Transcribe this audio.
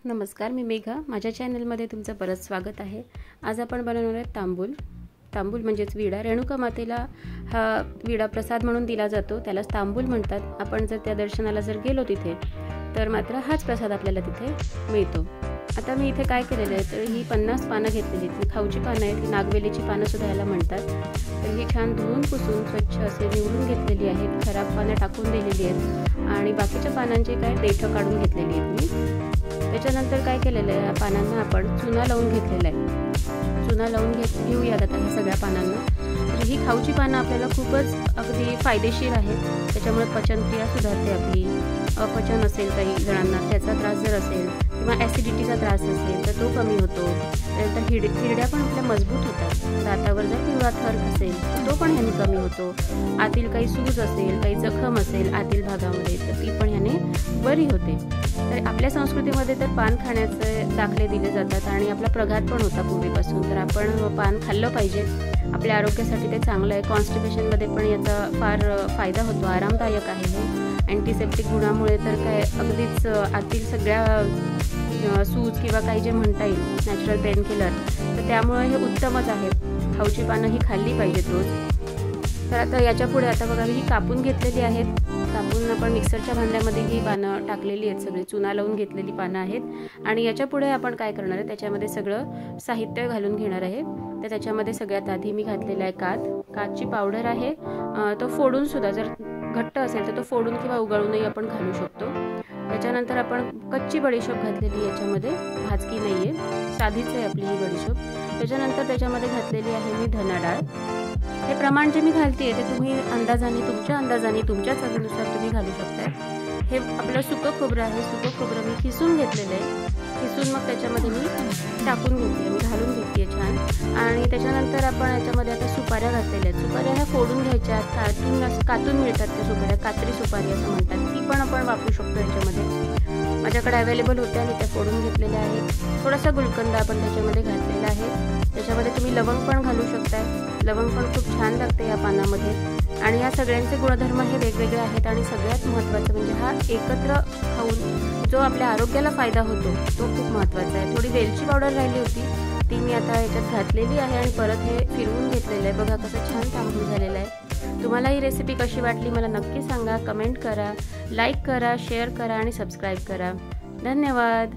नमस्कार, मी मेघा. माझ्या चॅनलमध्ये तुमचं परत स्वागत आहे. आज आपण बनवणार आहे तांबूल. तांबूल म्हणजेच विडा. रेणुका मातेला हा विडा प्रसाद म्हणून दिला जातो, त्यालाच तांबूल म्हणतात. आपण जर त्या दर्शनाला गेलो तिथे तर मात्र हाच प्रसाद आपल्याला तिथे मिळतो. आता मी इथे काय केलेलं आहे तर ही 50 पानं घेतलेली आहेत. ही खाऊची पानं आहेत, ही नागवेलीची पानं सुद्धा याला म्हणतात. तर ही छान धुवून पुसून स्वच्छ असे निवडून घेतलेली आहेत. खराब पानं टाकून दिलेली आहेत आणि बाकीच्या पानांची काय देठं काढून घेतलेली आहेत मी. त्याच्यानंतर काय केलेलं आहे, या पानांना आपण चुना लावून घेतलेला आहे. चुना लावून घेऊयात आता ह्या सगळ्या पानांना. तर ही खाऊची पानं आपल्याला खूपच अगदी फायदेशीर आहेत. त्याच्यामुळे पचनक्रिया सुधारते आपली. अपचन असेल काही जणांना त्याचा त्रास जर असेल किंवा ॲसिडिटीचा त्रास असेल तर तो कमी होतो. त्यानंतर हिरड्या पण आपल्या मजबूत होतात. दातावर जर पिवळा थर असेल तर तो पण ह्याने कमी होतो. आतील काही सूज असेल, काही जखम असेल आतील भागामध्ये तर ती पण ह्याने बरी होते. तर आपल्या संस्कृतीमध्ये तर पान खाण्याचे दाखले दिले जातात आणि आपला प्रघात पण होता पूर्वीपासून. तर आपण पान खाल्लं पाहिजे. आपल्या आरोग्यासाठी ते चांगलं आहे. कॉन्स्टिपेशनमध्ये पण याचा फार फायदा होतो. आरामदायक आहे हे. अँटीसेप्टिक गुणामुळे तर काय अगदीच आतील सगळ्या सूज किंवा काही जे म्हणता येईल नॅचरल पेन किलर तर त्यामुळे हे उत्तमच आहे. खाऊची पानं ही खाल्ली पाहिजेत रोज. तर आता याच्या पुढे आता बघा ही कापून घेतलेली आहेत. कापून आपण मिक्सरच्या भांड्यामध्ये ही पानं टाकलेली आहेत. सगळी चुना लावून घेतलेली पानं आहेत. आणि याच्या पुढे आपण काय करणार आहे त्याच्यामध्ये सगळं साहित्य घालून घेणार आहे. तर त्याच्यामध्ये सगळ्यात आधी मी घातलेला आहे कातची पावडर आहे. तो फोडून सुद्धा जर घट्ट असेल तर तो फोडून किंवा उगाळूनही आपण घालू शकतो. त्याच्यानंतर आपण कच्ची बडीशोप घातलेली याच्यामध्ये, भाजकी नाही आहे, साधीच आहे आपली ही बडीशोप. त्याच्यानंतर त्याच्यामध्ये घातलेली आहे मी धना डाळ. हे प्रमाण जे मी घालते ते तुम्ही अंदाजाने तुमच्या चवीनुसार तुम्ही घालू शकता. हे आपलं सुकं खोबरं आहे. सुकं खोबरं मी खिसून घेतलेलं आहे. खिसून मग त्याच्यामध्ये मी टाकून घेतली, मी घालून घेतली आहे छान. आणि त्याच्यानंतर आपण याच्यामध्ये आता सुपाऱ्या घातलेल्या आहेत. सुपाऱ्या ह्या फोडून घ्यायच्या, कातून मिळतात त्या सुपाऱ्या, कात्री सुपारी असं म्हणतात. ती पण आपण वापरू शकतो याच्यामध्ये. माझ्याकडे अवेलेबल होत्या, मी त्या फोडून घेतलेल्या आहेत. थोडासा गुलकंद आपण त्याच्यामध्ये घातलेला आहे. त्याच्यामध्ये तुम्ही लवंग पण घालू शकताय. लवंग पण खूप छान लागते या पानामध्ये. आणि या सगळ्यांचे गुणधर्म हे वेगवेगळे आहेत. आणि सगळ्यात महत्त्वाचं म्हणजे हा एकत्र खाऊन जो आपल्या आरोग्याला फायदा होतो तो खूप महत्त्वाचा आहे. थोडी वेलची पावडर राहिली होती ती मी आता याच्यात घातलेली आहे आणि परत हे फिरवून घेतलेलं आहे. बघा कसं छान तांबूल झालेलं आहे. तुम्हाला ही रेसिपी कशी वाटली मला नक्की सांगा. कमेंट करा, लाईक करा, शेअर करा आणि सबस्क्राईब करा. धन्यवाद.